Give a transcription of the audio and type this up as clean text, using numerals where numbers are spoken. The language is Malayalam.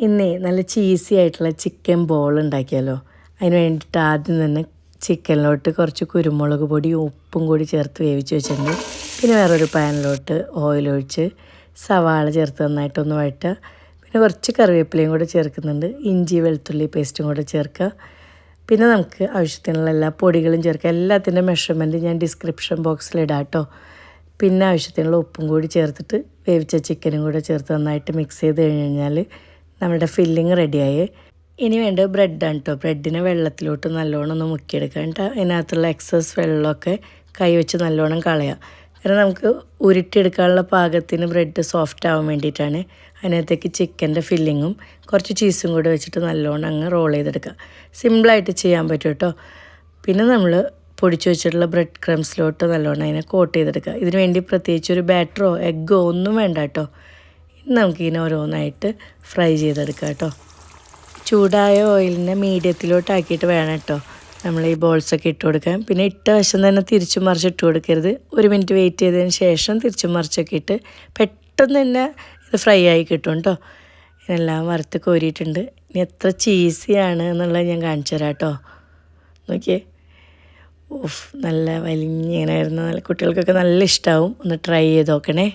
ഇന്നേ നല്ല ചീസി ആയിട്ടുള്ള ചിക്കൻ ബോൾ ഉണ്ടാക്കിയാലോ. അതിന് വേണ്ടിയിട്ട് ആദ്യം തന്നെ ചിക്കനിലോട്ട് കുറച്ച് കുരുമുളക് പൊടിയും ഉപ്പും കൂടി ചേർത്ത് വേവിച്ച് വെച്ചിട്ടുണ്ട്. പിന്നെ വേറൊരു പാനിലോട്ട് ഓയിലൊഴിച്ച് സവാള ചേർത്ത് നന്നായിട്ടൊന്ന് വഴറ്റുക. പിന്നെ കുറച്ച് കറിവേപ്പിലയും കൂടെ ചേർക്കുന്നുണ്ട്. ഇഞ്ചി വെളുത്തുള്ളി പേസ്റ്റും കൂടെ ചേർക്കുക. പിന്നെ നമുക്ക് ആവശ്യത്തിനുള്ള എല്ലാ പൊടികളും ചേർക്കുക. എല്ലാത്തിൻ്റെ മെഷർമെൻറ്റ് ഞാൻ ഡിസ്ക്രിപ്ഷൻ ബോക്സിൽ ഇടാം കേട്ടോ. പിന്നെ ആവശ്യത്തിനുള്ള ഉപ്പും കൂടി ചേർത്തിട്ട് വേവിച്ച ചിക്കനും കൂടെ ചേർത്ത് നന്നായിട്ട് മിക്സ് ചെയ്ത് കഴിഞ്ഞാൽ നമ്മുടെ ഫില്ലിങ് റെഡിയായി. ഇനി വേണ്ടത് ബ്രെഡാണ് കേട്ടോ. ബ്രെഡിനെ വെള്ളത്തിലോട്ട് നല്ലോണം ഒന്ന് മുക്കിയെടുക്കുക. എന്നിട്ട് അതിനകത്തുള്ള എക്സസ് വെള്ളമൊക്കെ കൈ വെച്ച് നല്ലോണം കളയുക. കാരണം നമുക്ക് ഉരുട്ടിയെടുക്കാനുള്ള പാകത്തിന് ബ്രെഡ് സോഫ്റ്റ് ആവാൻ വേണ്ടിയിട്ടാണ്. അതിനകത്തേക്ക് ചിക്കൻ്റെ ഫില്ലിങ്ങും കുറച്ച് ചീസും കൂടെ വെച്ചിട്ട് നല്ലോണം അങ്ങ് റോൾ ചെയ്തെടുക്കുക. സിമ്പിളായിട്ട് ചെയ്യാൻ പറ്റും കേട്ടോ. പിന്നെ നമ്മൾ പൊടിച്ച് വെച്ചിട്ടുള്ള ബ്രെഡ് ക്രംസിലോട്ട് നല്ലോണം അതിനെ കോട്ട് ചെയ്തെടുക്കുക. ഇതിന് വേണ്ടി പ്രത്യേകിച്ച് ഒരു ബാറ്ററോ എഗ്ഗോ ഒന്നും വേണ്ട കേട്ടോ. ഇനി നമുക്കിതിനെ ഓരോന്നായിട്ട് ഫ്രൈ ചെയ്തെടുക്കാം കേട്ടോ. ചൂടായ ഓയിലിനെ മീഡിയത്തിലോട്ടാക്കിയിട്ട് വേണം കേട്ടോ നമ്മൾ ഈ ബോൾസൊക്കെ ഇട്ട് കൊടുക്കാൻ. പിന്നെ ഇട്ട വശം തന്നെ തിരിച്ചും മറിച്ചിട്ട് കൊടുക്കരുത്. 1 മിനിറ്റ് വെയിറ്റ് ചെയ്തതിന് ശേഷം തിരിച്ചും മറിച്ചൊക്കെ ഇട്ട് പെട്ടെന്ന് തന്നെ ഇത് ഫ്രൈ ആയി കിട്ടും കേട്ടോ. എല്ലാം വറുത്ത് കോരിയിട്ടുണ്ട്. ഇനി എത്ര ചീസിയാണ് എന്നുള്ളത് ഞാൻ കാണിച്ചു തരാം കേട്ടോ. നോക്കിയേ, നല്ല വലിഞ്ഞിങ്ങനെ വരുന്ന നല്ല കുട്ടികൾക്കൊക്കെ നല്ല ഇഷ്ടമാവും. ഒന്ന് ട്രൈ ചെയ്ത് നോക്കണേ.